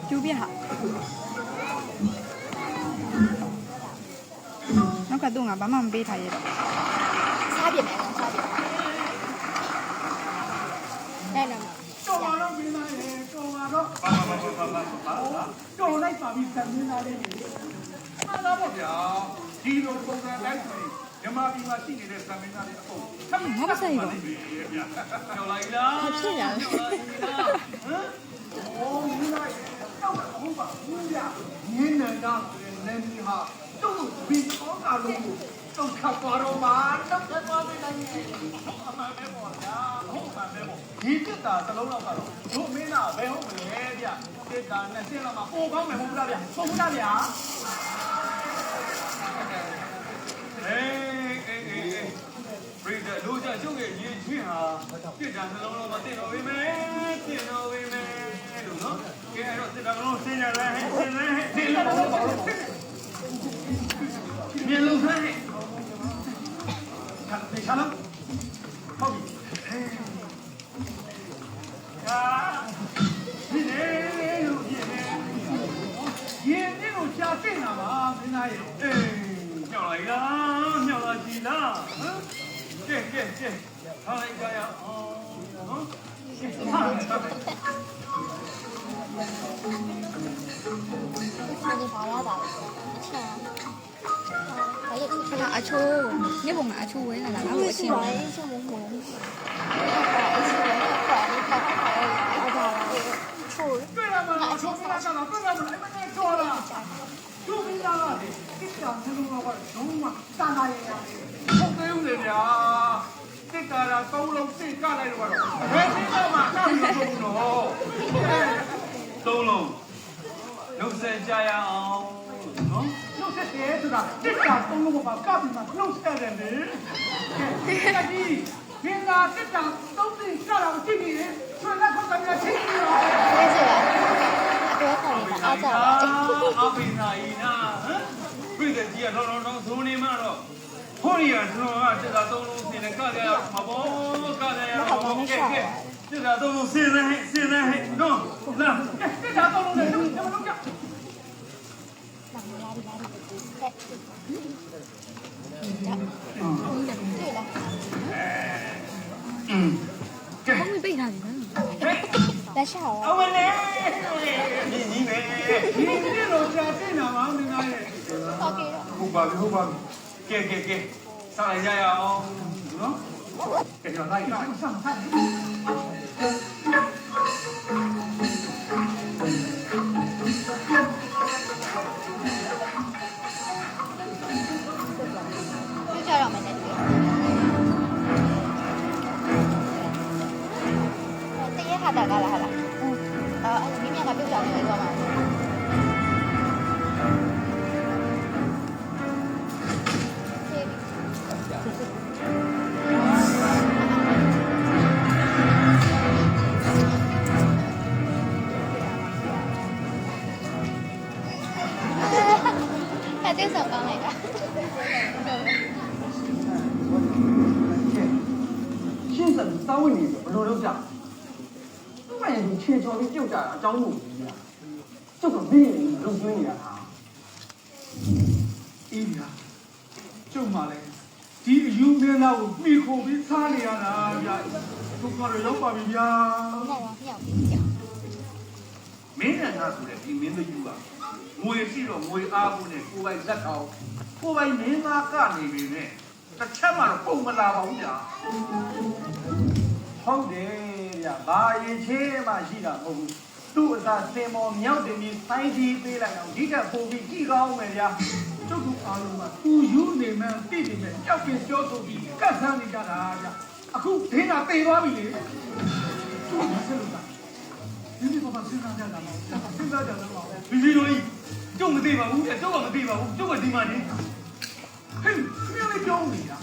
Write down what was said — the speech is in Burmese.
ကျူပြဟာနောက်ကသူ့ငါဘာမှမပေးထားရတော့စားပြမယ်စားပြအဲ့နော်တော်ပါတော့ပြင်လာရေတော်ပါတော့တော်လိုက်ပါပြီစံနေလာတယ်ဟာလာပါဗျာဒီလိုပုံစံတိုင်းဆိုရင်မြမပြည်မှာရှိနေတဲ့စံမင်းသားတွေအကုန်ငါမဆိုင်ဘူးကျော်လိုက်လားဖြစ်ရဟမ်โอ้ยလိုက်တော့ဟုတ်ပါဘူးဗျာနင်းနေတာနင်းဒီဟာတို့ဘီအောကလုံးကိုတော့ခါပါတော့မှာတော့ခါပါမယ်လားအမှန်ပဲပေါ့ဗျာဟုတ်ပါပဲပေါ့ဒီတက်တာသလုံးလောက်ကတော့တို့မင်းသားဘယ်ဟုတ်မလဲဗျတက်တာနဲ့စင်းလောက်မှာပိုကောင်းမယ်ဟုတ်လားဗျဟုတ်ဘူးလားဗျာအေးပြည့်တဲ့လူကြကျုပ်ရဲ့ရည်ချင်းဟာပြစ်တာနှလုံးလုံးမတင်တော့ဘူးမယ်တင်တော့ဘူးမယ်လို့နော်ကဲအဲ့တော့တက်တာလုံးစင်းရတယ်ဟဲ့စင်းတယ်ဟဲ့တင်လို့ပါလို့မြေလုံးဆိုင်ဒီချာလုံးဟုတ်ပြီဒီလေလို့ဒီလေရင်นี่ကိုရှာတင်တာပါမင်းသားရဲ့အေးမြောက်လိုက်လားမြောက်လာကြည်လားဟမ်ကဲထားလိုက်ကြရအောင်နော်ဒီပါရတာအချမ်း还有一那阿秋，你问阿秋问了，那我吃完就蒙蒙，对了嘛，我说不拉干了，不拉不来，没错了，就没拉了，这两天都老快，熊嘛，大大爷呀，好得有人呀，这个啦，高楼这干来的话，没听到嘛，那没中喽，中喽，有谁家呀？哦。弄些鞋子的，这家东路把咖啡嘛弄起来了没？这里，现在这家都是下了经理人，所以那块咱们要清楚了。阿贝那伊那，为了几啊，老从你嘛咯，后里啊，从啊，这家东路现在干的呀，好不？干的呀，好不？这家东路现在，喏，那这家东路呢，怎么弄的？không bị thành tại sao ông anh đi gì về đi rồi cha cái nào mà mình nói không bao kìa sao lại ra ông đó cái nhỏ này sao mà cho rồi mày này tí hạt đà là hạt đà anh biết nhà là biết chọn người rồi mà hay tiếc sợ con này cả先生稍微你不รู้จักไม่เห็นเชี่ยวชาญที่เจ้าจ่าเจ้าหนูนี่อ่ะเจ้าก็ไม่เห็นรู้ด้วยนี่อ่ะอีนี่อ่ะเจ้ามาเลยဒီအယူမင်းသားကိုမိခိုပြီးစားနေရတာဗျာဒုက္ခတွေရောက်ပါပြီဗျာ này là hiểu hiểu မင်းနဲ့ငါဆိုတဲ့ဒီမင်းတို့ယူကငွေရှိတော့ငွေအားဖို့နဲ့ကိုယ်ပိုင်ဇက်အောင်ကိုယ်ပိုင်မင်းသားကနေပြီနဲ့တစ်ချက်မှတော့ပုံမလာပါဘူးဗျာဟုတ်တယ်ဗျာဘာရင်ချင်းမှရှိတာမဟုတ်ဘူးသူ့အသာစင်မော်မြောက်တင်ပြီးဆိုင်းကြီးပေးလိုက်အောင်ဒီကပို့ပြီးကြည့်ကောင်းမယ်ဗျာကျုပ်တို့အားလုံးကသူယူနေမှန်းသိနေမယ်ကြောက်ပြင်ပြောဆိုပြီးကတ်ဆန်းနေကြတာဗျာအခုဒင်းကပေသွားပြီလေသူ့မဆက်လို့ဒီနေ့ဘာစဉ်းစားကြတာမဟုတ်ဘူးစဉ်းစားကြတာမဟုတ်ဘူးဒီလိုကြီးကျုပ်မသိပါဘူးကျုပ်ကမသိပါဘူးကျုပ်ကဒီမှာနေဟေးမင်းလည်းပြောနေတာ